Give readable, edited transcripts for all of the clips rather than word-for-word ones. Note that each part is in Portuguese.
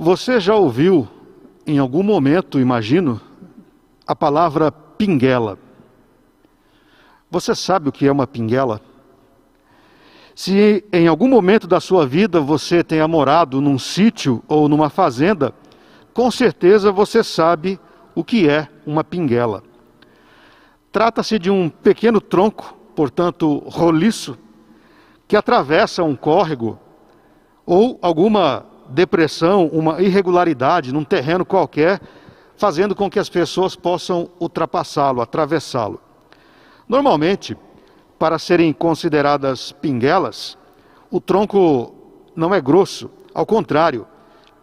Você já ouviu, em algum momento, imagino, a palavra pinguela? Você sabe o que é uma pinguela? Se em algum momento da sua vida você tenha morado num sítio ou numa fazenda, com certeza você sabe o que é uma pinguela. Trata-se de um pequeno tronco, portanto roliço, que atravessa um córrego ou alguma depressão, uma irregularidade num terreno qualquer, fazendo com que as pessoas possam ultrapassá-lo, atravessá-lo. Normalmente, para serem consideradas pinguelas, o tronco não é grosso, ao contrário,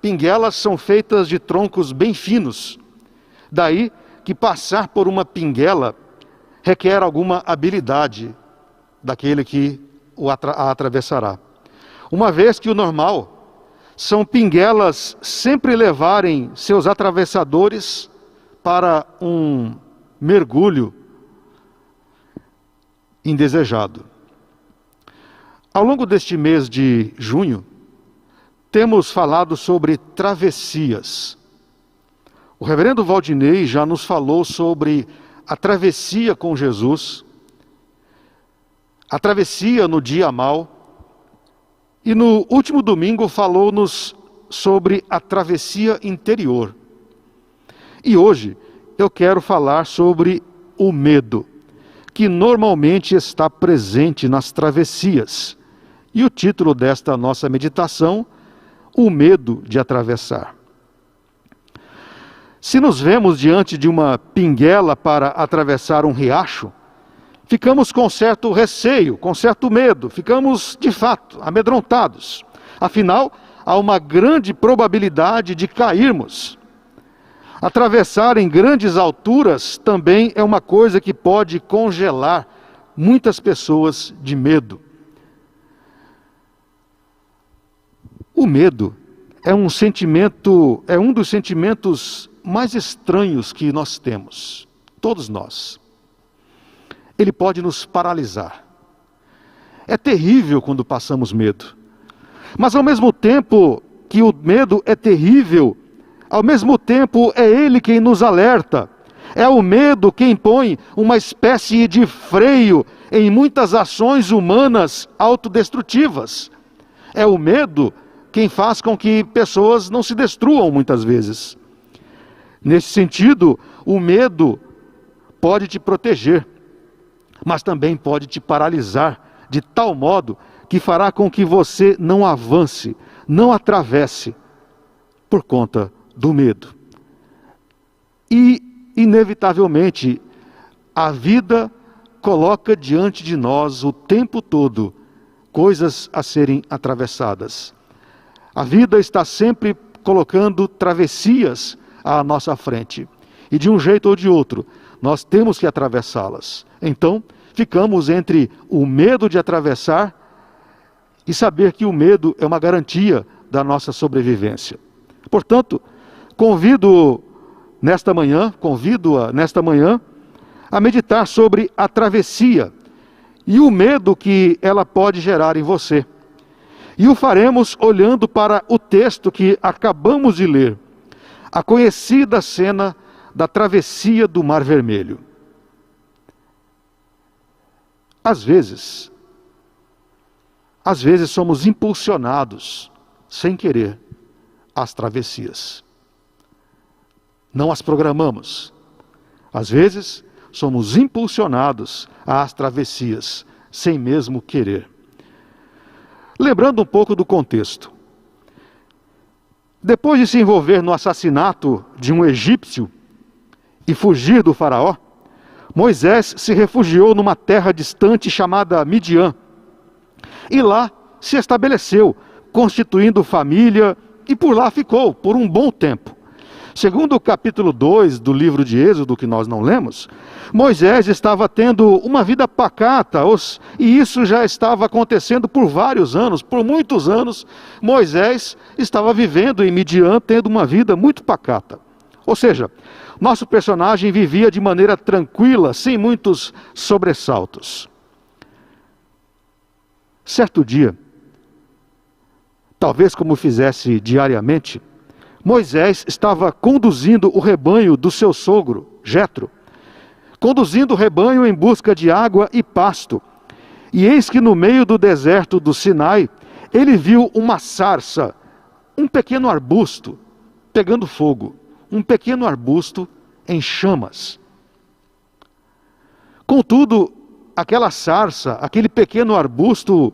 pinguelas são feitas de troncos bem finos. Daí que passar por uma pinguela requer alguma habilidade daquele que a atravessará. Uma vez que o normal são pinguelas sempre levarem seus atravessadores para um mergulho indesejado. Ao longo deste mês de junho, temos falado sobre travessias. O reverendo Valdinei já nos falou sobre a travessia com Jesus, a travessia no dia mau, e no último domingo falou-nos sobre a travessia interior. E hoje eu quero falar sobre o medo, que normalmente está presente nas travessias. E o título desta nossa meditação, o medo de atravessar. Se nos vemos diante de uma pinguela para atravessar um riacho, ficamos com certo receio, com certo medo, ficamos, de fato, amedrontados. Afinal, há uma grande probabilidade de cairmos. Atravessar em grandes alturas também é uma coisa que pode congelar muitas pessoas de medo. O medo é um dos sentimentos mais estranhos que nós temos, todos nós. Ele pode nos paralisar. É terrível quando passamos medo. Mas ao mesmo tempo que o medo é terrível, ao mesmo tempo é ele quem nos alerta. É o medo quem põe uma espécie de freio em muitas ações humanas autodestrutivas. É o medo quem faz com que pessoas não se destruam muitas vezes. Nesse sentido, o medo pode te proteger, mas também pode te paralisar de tal modo que fará com que você não avance, não atravesse, por conta do medo. E, inevitavelmente, a vida coloca diante de nós o tempo todo coisas a serem atravessadas. A vida está sempre colocando travessias à nossa frente. E de um jeito ou de outro, nós temos que atravessá-las. Então, ficamos entre o medo de atravessar e saber que o medo é uma garantia da nossa sobrevivência. Portanto, convido-a nesta manhã a meditar sobre a travessia e o medo que ela pode gerar em você. E o faremos olhando para o texto que acabamos de ler, a conhecida cena da travessia do Mar Vermelho. Às vezes somos impulsionados, sem querer, às travessias. Não as programamos. Às vezes, somos impulsionados às travessias, sem mesmo querer. Lembrando um pouco do contexto. Depois de se envolver no assassinato de um egípcio e fugir do faraó, Moisés se refugiou numa terra distante chamada Midian. E lá se estabeleceu, constituindo família, e por lá ficou por um bom tempo. Segundo o capítulo 2 do livro de Êxodo, que nós não lemos, Moisés estava tendo uma vida pacata, e isso já estava acontecendo por vários anos, por muitos anos. Moisés estava vivendo em Midian, tendo uma vida muito pacata. Ou seja, nosso personagem vivia de maneira tranquila, sem muitos sobressaltos. Certo dia, talvez como fizesse diariamente, Moisés estava conduzindo o rebanho do seu sogro, Jetro, conduzindo o rebanho em busca de água e pasto. E eis que no meio do deserto do Sinai, ele viu uma sarça, um pequeno arbusto, pegando fogo, um pequeno arbusto em chamas. Contudo, aquela sarça, aquele pequeno arbusto,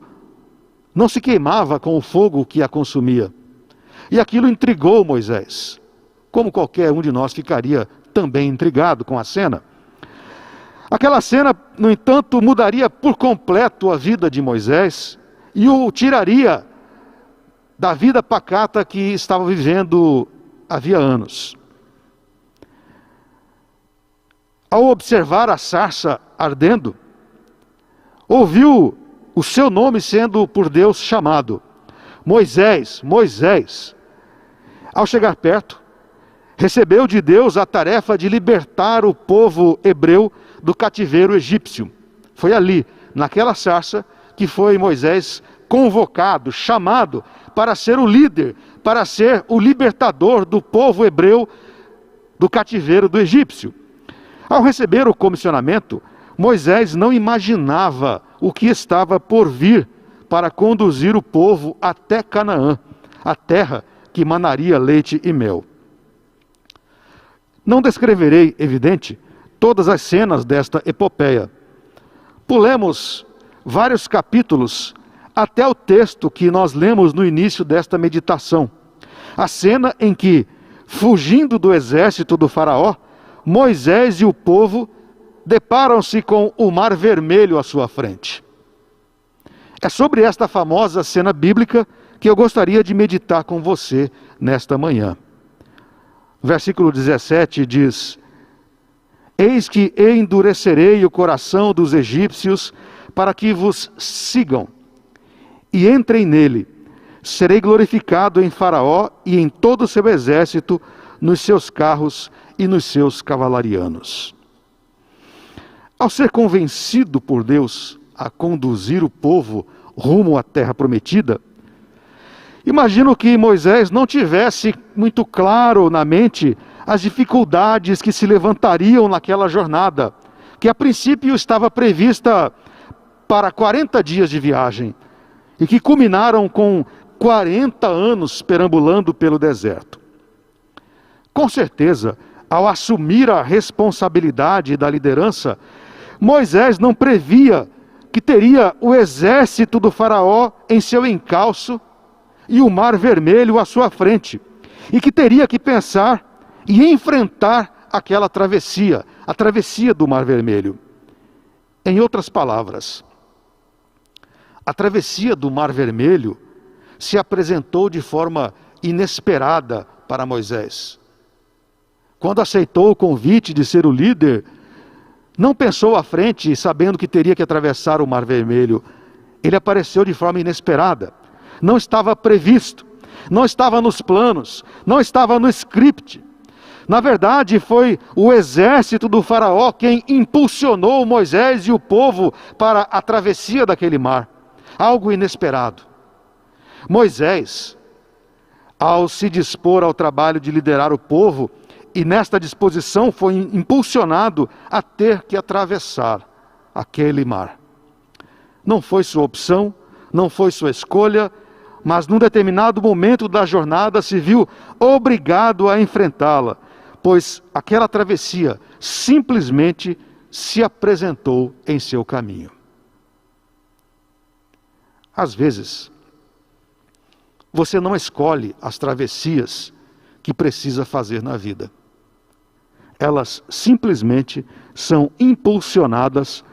não se queimava com o fogo que a consumia. E aquilo intrigou Moisés, como qualquer um de nós ficaria também intrigado com a cena. Aquela cena, no entanto, mudaria por completo a vida de Moisés e o tiraria da vida pacata que estava vivendo havia anos. Ao observar a sarça ardendo, ouviu o seu nome sendo por Deus chamado: Moisés, Moisés. Ao chegar perto, recebeu de Deus a tarefa de libertar o povo hebreu do cativeiro egípcio. Foi ali, naquela sarça, que foi Moisés convocado, chamado para ser o líder, para ser o libertador do povo hebreu do cativeiro do egípcio. Ao receber o comissionamento, Moisés não imaginava o que estava por vir para conduzir o povo até Canaã, a terra que manaria leite e mel. Não descreverei, evidente, todas as cenas desta epopeia. Pulemos vários capítulos até o texto que nós lemos no início desta meditação. A cena em que, fugindo do exército do faraó, Moisés e o povo deparam-se com o Mar Vermelho à sua frente. É sobre esta famosa cena bíblica que eu gostaria de meditar com você nesta manhã. Versículo 17 diz: Eis que endurecerei o coração dos egípcios para que vos sigam, e entrem nele. Serei glorificado em Faraó e em todo o seu exército, nos seus carros e nos seus cavalarianos. Ao ser convencido por Deus a conduzir o povo rumo à terra prometida, imagino que Moisés não tivesse muito claro na mente as dificuldades que se levantariam naquela jornada, que a princípio estava prevista para 40 dias de viagem, e que culminaram com 40 anos perambulando pelo deserto. Com certeza, ao assumir a responsabilidade da liderança, Moisés não previa que teria o exército do faraó em seu encalço e o Mar Vermelho à sua frente, e que teria que pensar e enfrentar aquela travessia, a travessia do Mar Vermelho. Em outras palavras, a travessia do Mar Vermelho se apresentou de forma inesperada para Moisés. Quando aceitou o convite de ser o líder, não pensou à frente, sabendo que teria que atravessar o Mar Vermelho. Ele apareceu de forma inesperada. Não estava previsto, não estava nos planos, não estava no script. Na verdade, foi o exército do faraó quem impulsionou Moisés e o povo para a travessia daquele mar. Algo inesperado. Moisés, ao se dispor ao trabalho de liderar o povo, e nesta disposição foi impulsionado a ter que atravessar aquele mar. Não foi sua opção, não foi sua escolha, mas num determinado momento da jornada se viu obrigado a enfrentá-la, pois aquela travessia simplesmente se apresentou em seu caminho. Às vezes, você não escolhe as travessias que precisa fazer na vida. Elas simplesmente são impulsionadas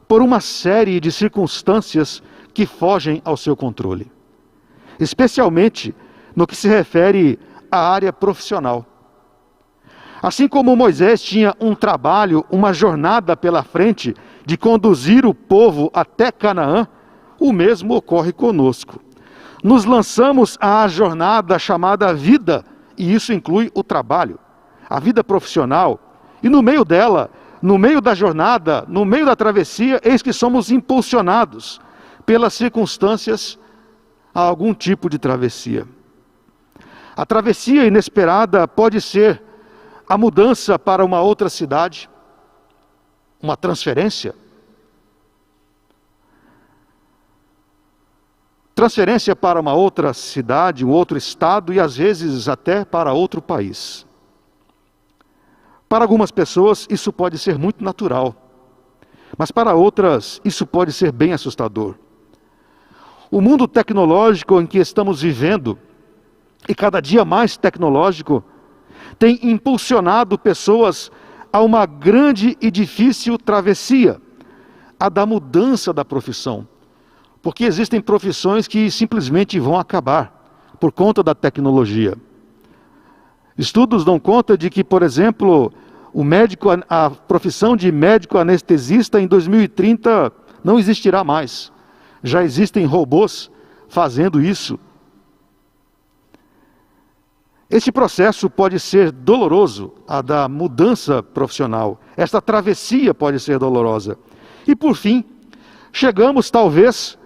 por uma série de circunstâncias que fogem ao seu controle. Especialmente no que se refere à área profissional. Assim como Moisés tinha um trabalho, uma jornada pela frente de conduzir o povo até Canaã, o mesmo ocorre conosco. Nos lançamos à jornada chamada vida, e isso inclui o trabalho, a vida profissional, e no meio dela, no meio da jornada, no meio da travessia, eis que somos impulsionados pelas circunstâncias a algum tipo de travessia. A travessia inesperada pode ser a mudança para uma outra cidade, uma transferência. Transferência para uma outra cidade, um outro estado e às vezes até para outro país. Para algumas pessoas isso pode ser muito natural, mas para outras isso pode ser bem assustador. O mundo tecnológico em que estamos vivendo, e cada dia mais tecnológico, tem impulsionado pessoas a uma grande e difícil travessia, a da mudança da profissão. Porque existem profissões que simplesmente vão acabar por conta da tecnologia. Estudos dão conta de que, por exemplo, a profissão de médico anestesista em 2030 não existirá mais. Já existem robôs fazendo isso. Este processo pode ser doloroso, a da mudança profissional. Esta travessia pode ser dolorosa. E por fim, chegamos talvez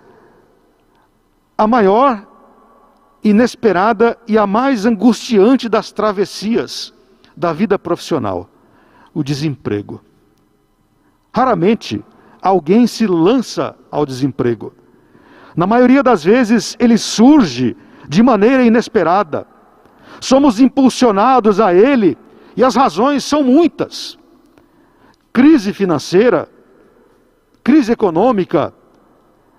à maior, inesperada e a mais angustiante das travessias da vida profissional: o desemprego. Raramente alguém se lança ao desemprego. Na maioria das vezes ele surge de maneira inesperada. Somos impulsionados a ele e as razões são muitas. Crise financeira, crise econômica,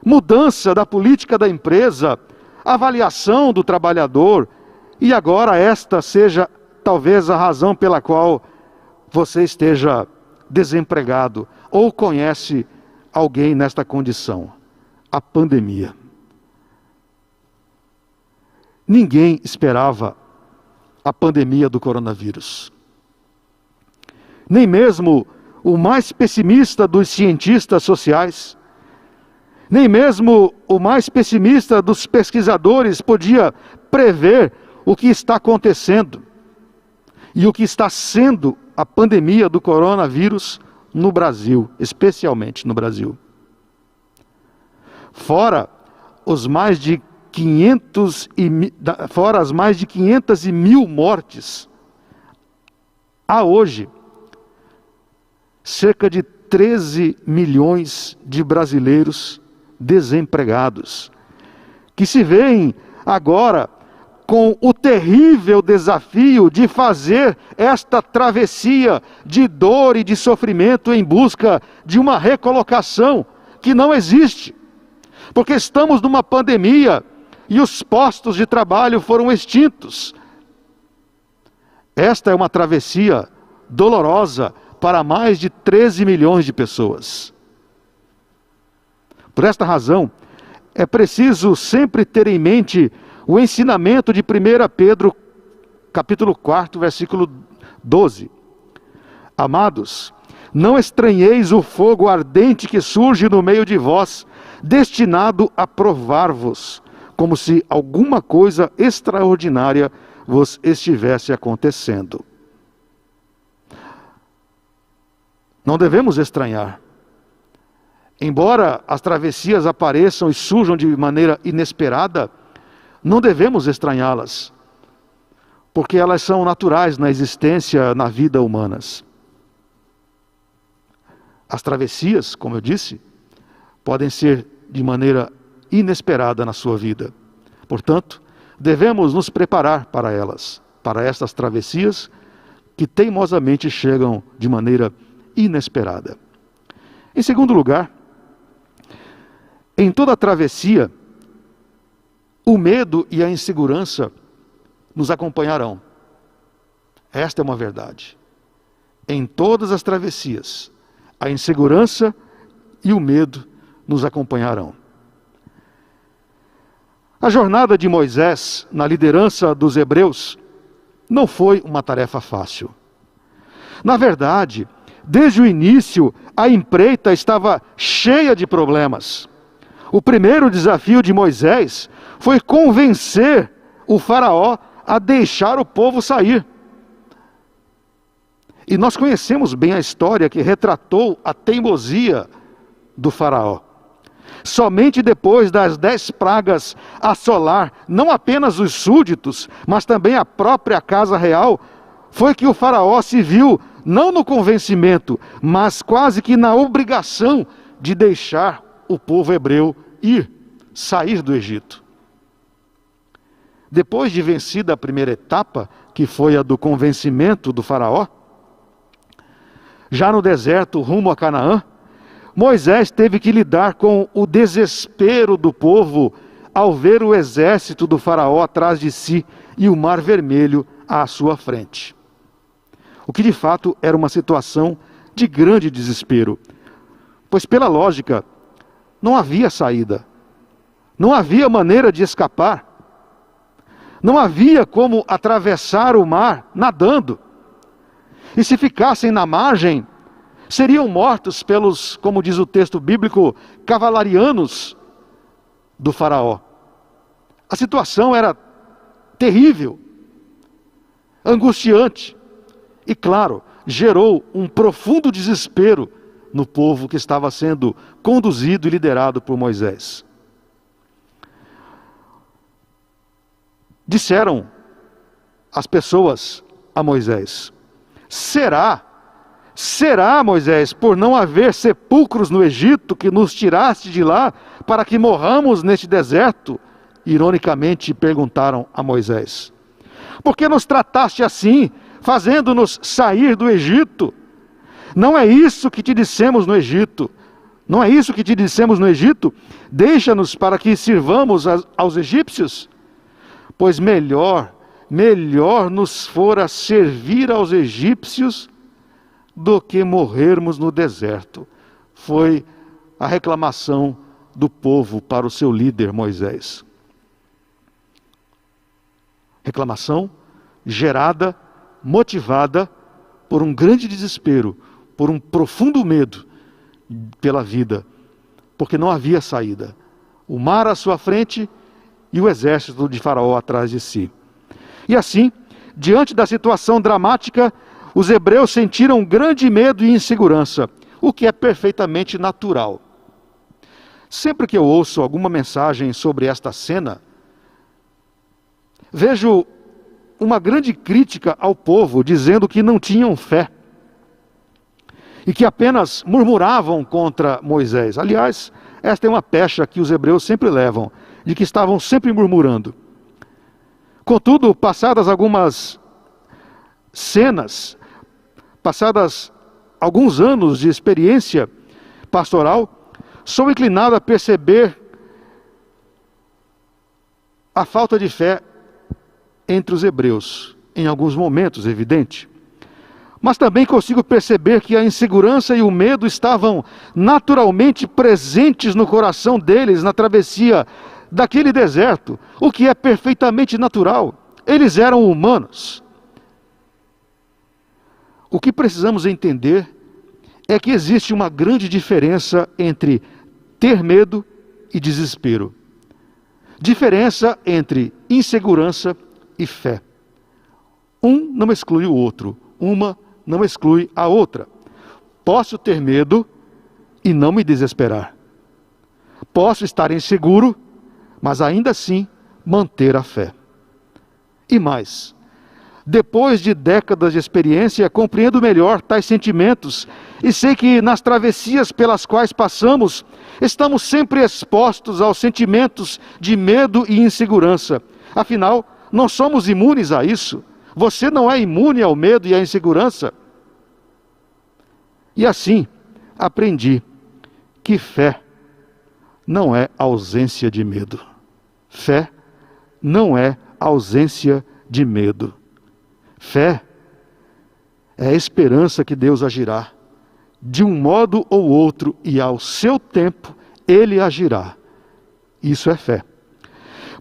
mudança da política da empresa, avaliação do trabalhador, e agora esta seja talvez a razão pela qual você esteja desempregado ou conhece alguém nesta condição: a pandemia. Ninguém esperava a pandemia do coronavírus. Nem mesmo o mais pessimista dos cientistas sociais, nem mesmo o mais pessimista dos pesquisadores podia prever o que está acontecendo e o que está sendo a pandemia do coronavírus no Brasil, especialmente no Brasil. Fora as mais de 500.000 mortes, há hoje cerca de 13 milhões de brasileiros desempregados, que se veem agora com o terrível desafio de fazer esta travessia de dor e de sofrimento em busca de uma recolocação que não existe, porque estamos numa pandemia e os postos de trabalho foram extintos. Esta é uma travessia dolorosa para mais de 13 milhões de pessoas. Por esta razão, é preciso sempre ter em mente o ensinamento de 1 Pedro, capítulo 4, versículo 12. Amados, não estranheis o fogo ardente que surge no meio de vós, destinado a provar-vos, como se alguma coisa extraordinária vos estivesse acontecendo. Não devemos estranhar. Embora as travessias apareçam e surjam de maneira inesperada, não devemos estranhá-las, porque elas são naturais na existência, na vida humanas. As travessias, como eu disse, podem ser de maneira inesperada na sua vida. Portanto, devemos nos preparar para elas, para estas travessias que teimosamente chegam de maneira inesperada. Em segundo lugar, em toda travessia, o medo e a insegurança nos acompanharão. Esta é uma verdade. Em todas as travessias, a insegurança e o medo nos acompanharão. A jornada de Moisés na liderança dos hebreus não foi uma tarefa fácil. Na verdade, desde o início, a empreita estava cheia de problemas. O primeiro desafio de Moisés foi convencer o faraó a deixar o povo sair. E nós conhecemos bem a história que retratou a teimosia do faraó. somente depois das 10 pragas assolar não apenas os súditos, mas também a própria casa real, foi que o faraó se viu não no convencimento, mas quase que na obrigação de deixar o povo hebreu sair do Egito. Depois de vencida a primeira etapa, que foi a do convencimento do faraó, já no deserto rumo a Canaã, Moisés teve que lidar com o desespero do povo ao ver o exército do faraó atrás de si e o mar vermelho à sua frente. O que de fato era uma situação de grande desespero, pois pela lógica não havia saída, não havia maneira de escapar, não havia como atravessar o mar nadando, e se ficassem na margem, seriam mortos pelos, como diz o texto bíblico, cavalarianos do faraó. A situação era terrível, angustiante e, claro, gerou um profundo desespero no povo que estava sendo conduzido e liderado por Moisés. Disseram as pessoas a Moisés: Será, Moisés, por não haver sepulcros no Egito, que nos tiraste de lá para que morramos neste deserto? Ironicamente perguntaram a Moisés. Por que nos trataste assim, fazendo-nos sair do Egito? Não é isso que te dissemos no Egito? Não é isso que te dissemos no Egito? Deixa-nos para que sirvamos aos egípcios? Pois melhor nos fora servir aos egípcios do que morrermos no deserto. Foi a reclamação do povo para o seu líder Moisés. Reclamação gerada, motivada por um grande desespero, por um profundo medo pela vida, porque não havia saída. O mar à sua frente e o exército de Faraó atrás de si. E assim, diante da situação dramática, os hebreus sentiram grande medo e insegurança, o que é perfeitamente natural. Sempre que eu ouço alguma mensagem sobre esta cena, vejo uma grande crítica ao povo, dizendo que não tinham fé e que apenas murmuravam contra Moisés. Aliás, esta é uma pecha que os hebreus sempre levam, de que estavam sempre murmurando. Contudo, passadas algumas cenas, passadas alguns anos de experiência pastoral, sou inclinado a perceber a falta de fé entre os hebreus, em alguns momentos, evidente. Mas também consigo perceber que a insegurança e o medo estavam naturalmente presentes no coração deles na travessia daquele deserto, o que é perfeitamente natural. Eles eram humanos. O que precisamos entender é que existe uma grande diferença entre ter medo e desespero. Diferença entre insegurança e fé. Um não exclui o outro, uma não exclui a outra. Posso ter medo e não me desesperar. Posso estar inseguro, mas ainda assim manter a fé. E mais, depois de décadas de experiência, compreendo melhor tais sentimentos e sei que nas travessias pelas quais passamos, estamos sempre expostos aos sentimentos de medo e insegurança. Afinal, não somos imunes a isso. Você não é imune ao medo e à insegurança. E assim, aprendi que fé não é ausência de medo. Fé não é ausência de medo. Fé é a esperança que Deus agirá. De um modo ou outro e ao seu tempo, Ele agirá. Isso é fé.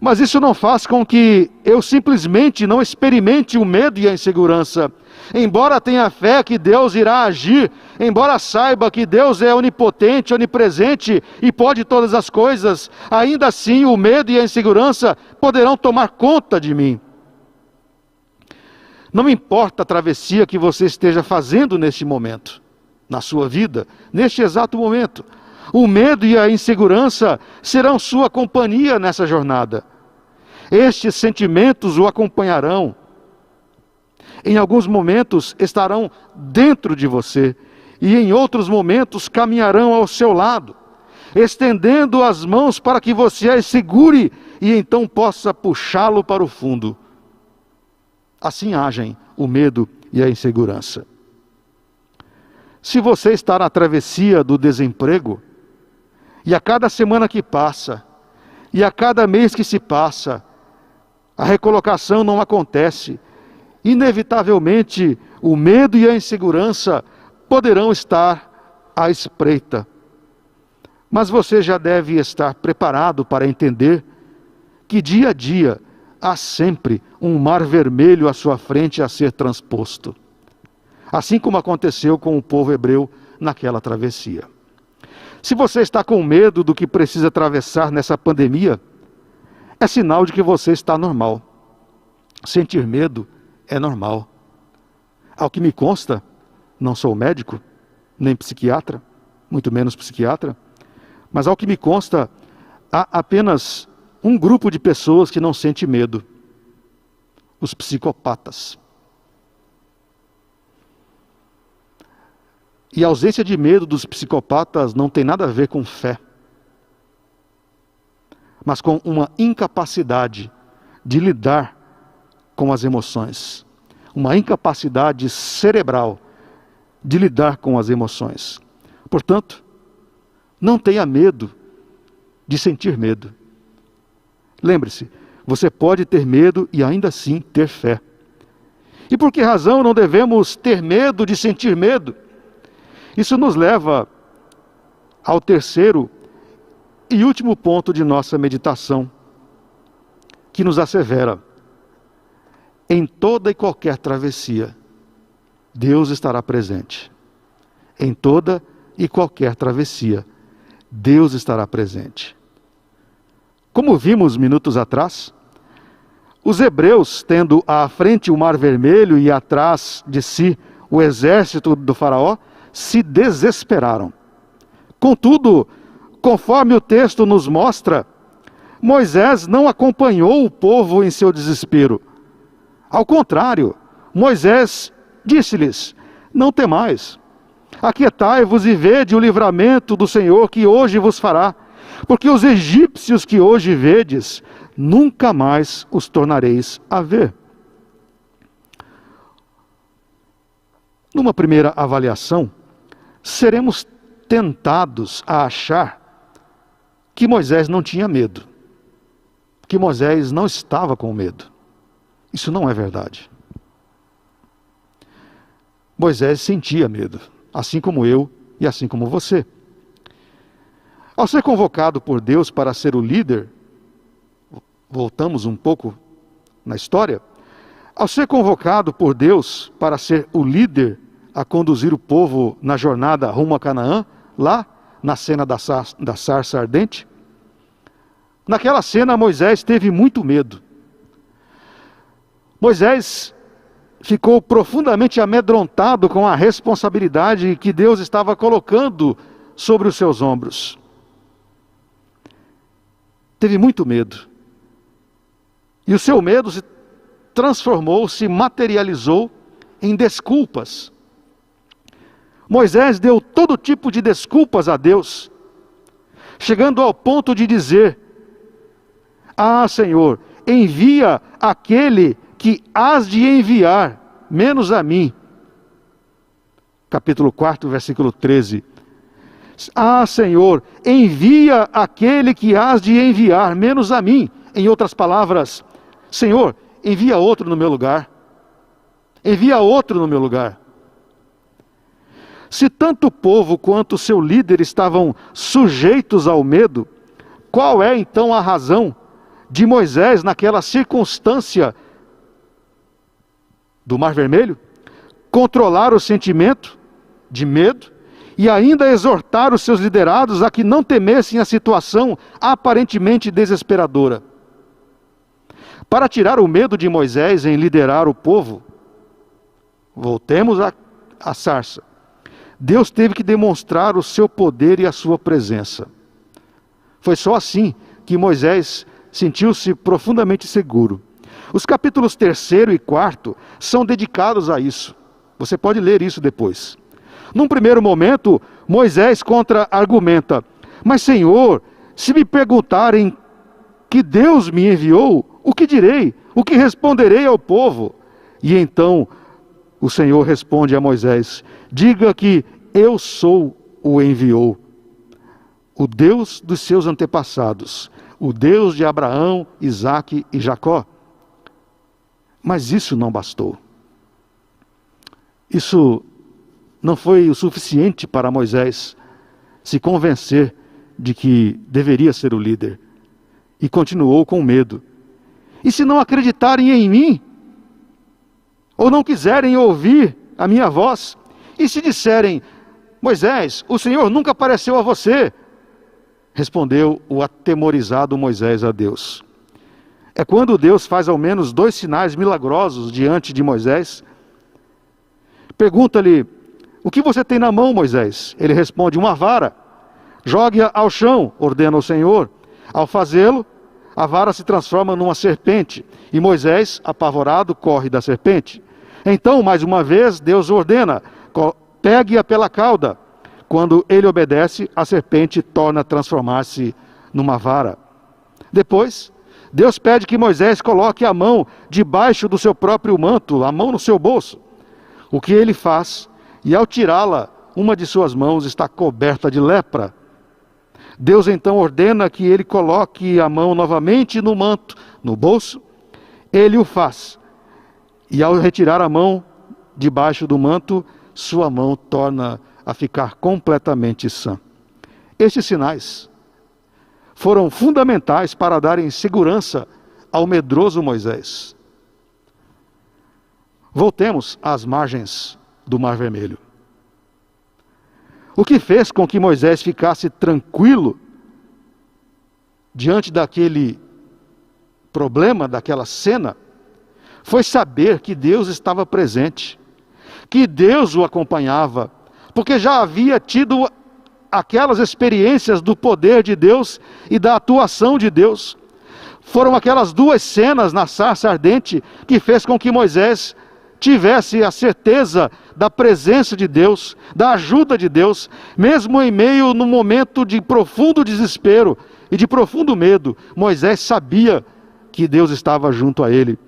Mas isso não faz com que eu simplesmente não experimente o medo e a insegurança. Embora tenha fé que Deus irá agir, embora saiba que Deus é onipotente, onipresente e pode todas as coisas, ainda assim o medo e a insegurança poderão tomar conta de mim. Não importa a travessia que você esteja fazendo neste momento, na sua vida, neste exato momento. O medo e a insegurança serão sua companhia nessa jornada. Estes sentimentos o acompanharão. Em alguns momentos estarão dentro de você e em outros momentos caminharão ao seu lado, estendendo as mãos para que você as segure e então possa puxá-lo para o fundo. Assim agem o medo e a insegurança. Se você está na travessia do desemprego, e a cada semana que passa, e a cada mês que se passa, a recolocação não acontece, inevitavelmente o medo e a insegurança poderão estar à espreita. Mas você já deve estar preparado para entender que dia a dia há sempre um mar vermelho à sua frente a ser transposto. Assim como aconteceu com o povo hebreu naquela travessia. Se você está com medo do que precisa atravessar nessa pandemia, é sinal de que você está normal. Sentir medo é normal. Ao que me consta, não sou médico, nem psiquiatra, muito menos psiquiatra, mas ao que me consta, há apenas um grupo de pessoas que não sente medo: os psicopatas. E a ausência de medo dos psicopatas não tem nada a ver com fé, mas com uma incapacidade de lidar com as emoções, uma incapacidade cerebral de lidar com as emoções. Portanto, não tenha medo de sentir medo. Lembre-se, você pode ter medo e ainda assim ter fé. E por que razão não devemos ter medo de sentir medo? Isso nos leva ao terceiro e último ponto de nossa meditação, que nos assevera: em toda e qualquer travessia, Deus estará presente. Em toda e qualquer travessia, Deus estará presente. Como vimos minutos atrás, os hebreus, tendo à frente o Mar Vermelho e atrás de si o exército do faraó, se desesperaram. Contudo, conforme o texto nos mostra, Moisés não acompanhou o povo em seu desespero. Ao contrário, Moisés disse-lhes: não temais, aquietai-vos e vede o livramento do Senhor que hoje vos fará, porque os egípcios que hoje vedes, nunca mais os tornareis a ver. Numa primeira avaliação, seremos tentados a achar que Moisés não tinha medo, que Moisés não estava com medo. Isso não é verdade. Moisés sentia medo, assim como eu e assim como você. Ao ser convocado por Deus para ser o líder, voltamos um pouco na história, ao ser convocado por Deus para ser o líder a conduzir o povo na jornada rumo a Canaã, lá na cena da sarça ardente, naquela cena Moisés teve muito medo. Moisés ficou profundamente amedrontado com a responsabilidade que Deus estava colocando sobre os seus ombros. Teve muito medo. E o seu medo se transformou, se materializou em desculpas. Moisés deu todo tipo de desculpas a Deus, chegando ao ponto de dizer: ah, Senhor, envia aquele que hás de enviar, menos a mim. Capítulo 4, versículo 13. Ah, Senhor, envia aquele que hás de enviar, menos a mim. Em outras palavras, Senhor, envia outro no meu lugar. Envia outro no meu lugar. Se tanto o povo quanto o seu líder estavam sujeitos ao medo, qual é então a razão de Moisés, naquela circunstância do Mar Vermelho, controlar o sentimento de medo e ainda exortar os seus liderados a que não temessem a situação aparentemente desesperadora? Para tirar o medo de Moisés em liderar o povo, voltemos à sarça. Deus teve que demonstrar o seu poder e a sua presença. Foi só assim que Moisés sentiu-se profundamente seguro. Os capítulos 3º e 4 são dedicados a isso. Você pode ler isso depois. Num primeiro momento, Moisés contra-argumenta: mas Senhor, se me perguntarem que Deus me enviou, o que direi? O que responderei ao povo? E então o Senhor responde a Moisés: diga que eu sou o enviou, o Deus dos seus antepassados, o Deus de Abraão, Isaque e Jacó. Mas isso não bastou. Isso não foi o suficiente para Moisés se convencer de que deveria ser o líder. E continuou com medo. E se não acreditarem em mim, ou não quiserem ouvir a minha voz, e se disserem: Moisés, o Senhor nunca apareceu a você, respondeu o atemorizado Moisés a Deus. É quando Deus faz ao menos 2 sinais milagrosos diante de Moisés. Pergunta-lhe: o que você tem na mão, Moisés? Ele responde: uma vara. Jogue-a ao chão, ordena o Senhor. Ao fazê-lo, a vara se transforma numa serpente, e Moisés, apavorado, corre da serpente. Então, mais uma vez, Deus ordena: pegue-a pela cauda. Quando ele obedece, a serpente torna a transformar-se numa vara. Depois, Deus pede que Moisés coloque a mão debaixo do seu próprio manto, a mão no seu bolso. O que ele faz, e ao tirá-la, uma de suas mãos está coberta de lepra. Deus então ordena que ele coloque a mão novamente no manto, no bolso. Ele o faz. E ao retirar a mão debaixo do manto, sua mão torna a ficar completamente sã. Estes sinais foram fundamentais para darem segurança ao medroso Moisés. Voltemos às margens do Mar Vermelho. O que fez com que Moisés ficasse tranquilo diante daquele problema, daquela cena, foi saber que Deus estava presente, que Deus o acompanhava, porque já havia tido aquelas experiências do poder de Deus e da atuação de Deus. Foram aquelas 2 cenas na sarça ardente que fez com que Moisés tivesse a certeza da presença de Deus, da ajuda de Deus, mesmo em meio num momento de profundo desespero e de profundo medo. Moisés sabia que Deus estava junto a ele.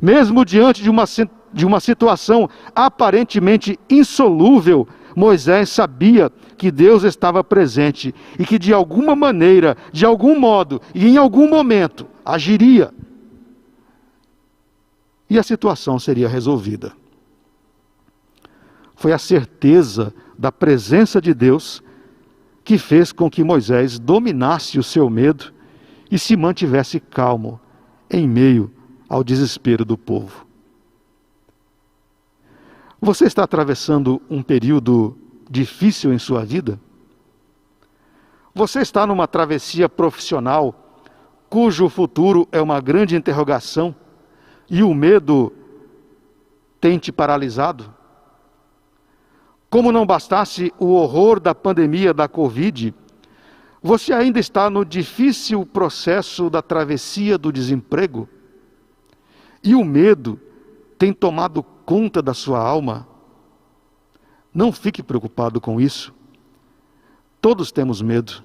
Mesmo diante de uma situação aparentemente insolúvel, Moisés sabia que Deus estava presente e que de alguma maneira, de algum modo e em algum momento agiria. E a situação seria resolvida. Foi a certeza da presença de Deus que fez com que Moisés dominasse o seu medo e se mantivesse calmo em meio ao desespero do povo. Você está atravessando um período difícil em sua vida? Você está numa travessia profissional cujo futuro é uma grande interrogação e o medo tem te paralisado? Como não bastasse o horror da pandemia da Covid, você ainda está no difícil processo da travessia do desemprego? E o medo tem tomado conta da sua alma? Não fique preocupado com isso. Todos temos medo.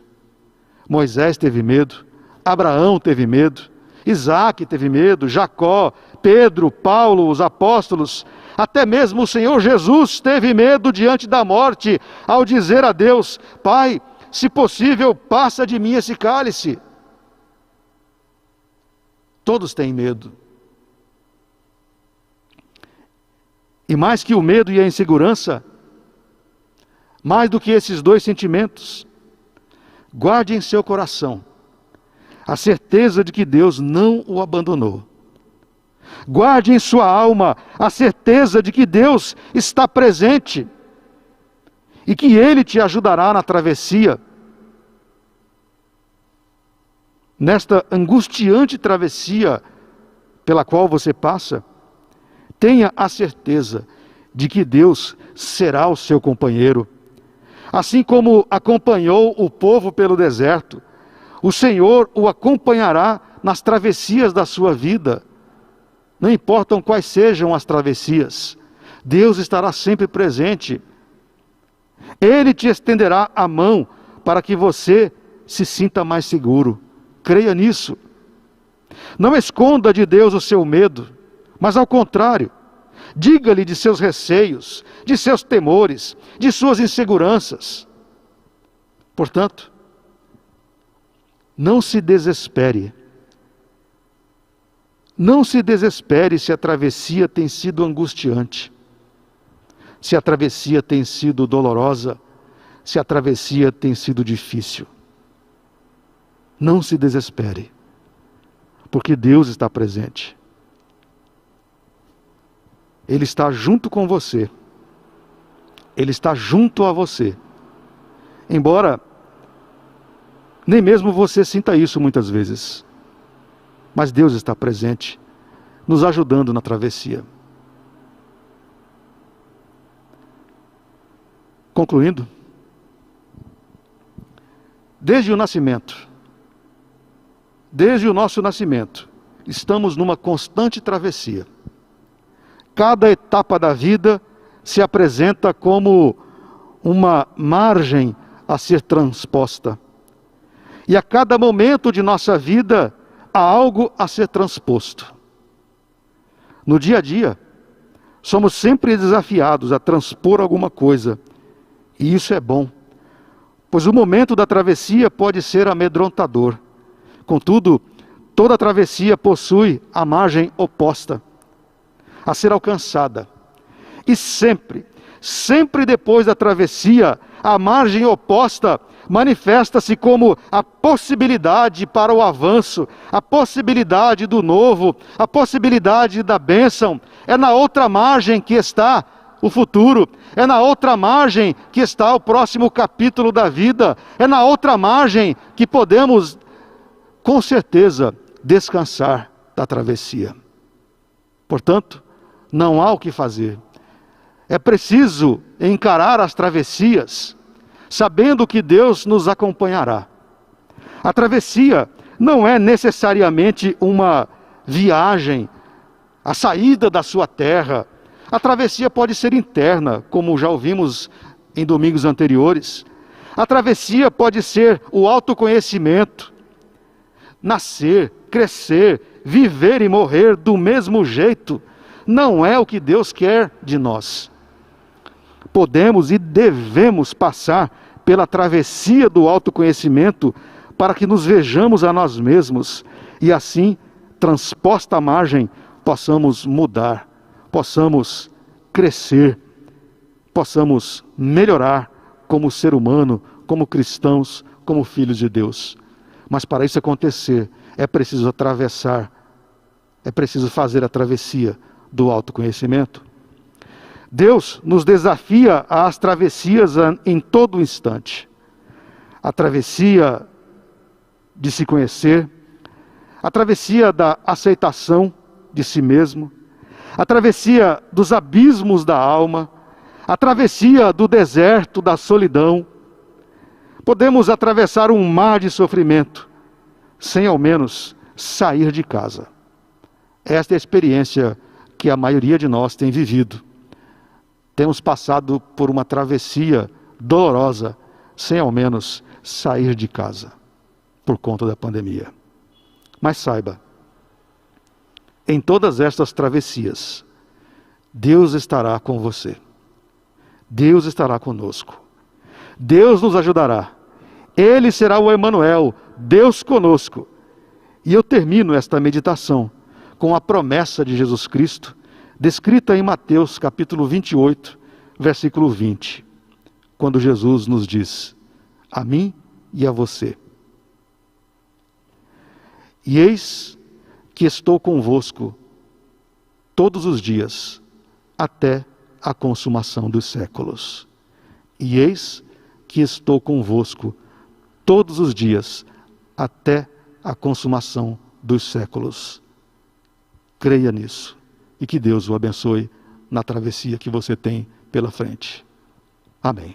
Moisés teve medo, Abraão teve medo, Isaque teve medo, Jacó, Pedro, Paulo, os apóstolos, até mesmo o Senhor Jesus teve medo diante da morte, ao dizer a Deus: Pai, se possível, passa de mim esse cálice. Todos têm medo. E mais que o medo e a insegurança, mais do que esses 2 sentimentos, guarde em seu coração a certeza de que Deus não o abandonou. Guarde em sua alma a certeza de que Deus está presente e que Ele te ajudará na travessia. Nesta angustiante travessia pela qual você passa, tenha a certeza de que Deus será o seu companheiro, Assim como acompanhou o povo pelo deserto, o Senhor o acompanhará nas travessias da sua vida. Não importam quais sejam as travessias, Deus estará sempre presente. Ele te estenderá a mão para que você se sinta mais seguro. Creia nisso. Não esconda de Deus o seu medo, mas ao contrário, diga-lhe de seus receios, de seus temores, de suas inseguranças. Portanto, não se desespere. Não se desespere se a travessia tem sido angustiante, se a travessia tem sido dolorosa, se a travessia tem sido difícil. Não se desespere, porque Deus está presente. Ele está junto com você. Ele está junto a você. Embora nem mesmo você sinta isso muitas vezes. Mas Deus está presente, nos ajudando na travessia. Concluindo, desde o nosso nascimento, estamos numa constante travessia. Cada etapa da vida se apresenta como uma margem a ser transposta. E a cada momento de nossa vida, há algo a ser transposto. No dia a dia, somos sempre desafiados a transpor alguma coisa. E isso é bom, pois o momento da travessia pode ser amedrontador. Contudo, toda travessia possui a margem oposta a ser alcançada. E sempre depois da travessia, a margem oposta manifesta-se como a possibilidade para o avanço, a possibilidade do novo, a possibilidade da bênção. É na outra margem que está o futuro, é na outra margem que está o próximo capítulo da vida, é na outra margem que podemos, com certeza, descansar da travessia. Portanto, não há o que fazer. É preciso encarar as travessias, sabendo que Deus nos acompanhará. A travessia não é necessariamente uma viagem, a saída da sua terra. A travessia pode ser interna, como já ouvimos em domingos anteriores. A travessia pode ser o autoconhecimento, nascer, crescer, viver e morrer do mesmo jeito. Não é o que Deus quer de nós. Podemos e devemos passar pela travessia do autoconhecimento para que nos vejamos a nós mesmos e assim, transposta a margem, possamos mudar, possamos crescer, possamos melhorar como ser humano, como cristãos, como filhos de Deus. Mas para isso acontecer, é preciso atravessar, é preciso fazer a travessia do autoconhecimento. Deus nos desafia às travessias em todo instante. A travessia de se conhecer, a travessia da aceitação de si mesmo, a travessia dos abismos da alma, a travessia do deserto, da solidão. Podemos atravessar um mar de sofrimento, sem ao menos sair de casa. Esta é a experiência que a maioria de nós tem vivido. Temos passado por uma travessia dolorosa, sem ao menos sair de casa, por conta da pandemia. Mas saiba, em todas estas travessias, Deus estará com você. Deus estará conosco. Deus nos ajudará. Ele será o Emanuel, Deus conosco. E eu termino esta meditação com a promessa de Jesus Cristo, descrita em Mateus capítulo 28, versículo 20, quando Jesus nos diz: a mim e a você. E eis que estou convosco todos os dias, até a consumação dos séculos. E eis que estou convosco todos os dias, até a consumação dos séculos. Creia nisso. E que Deus o abençoe na travessia que você tem pela frente. Amém.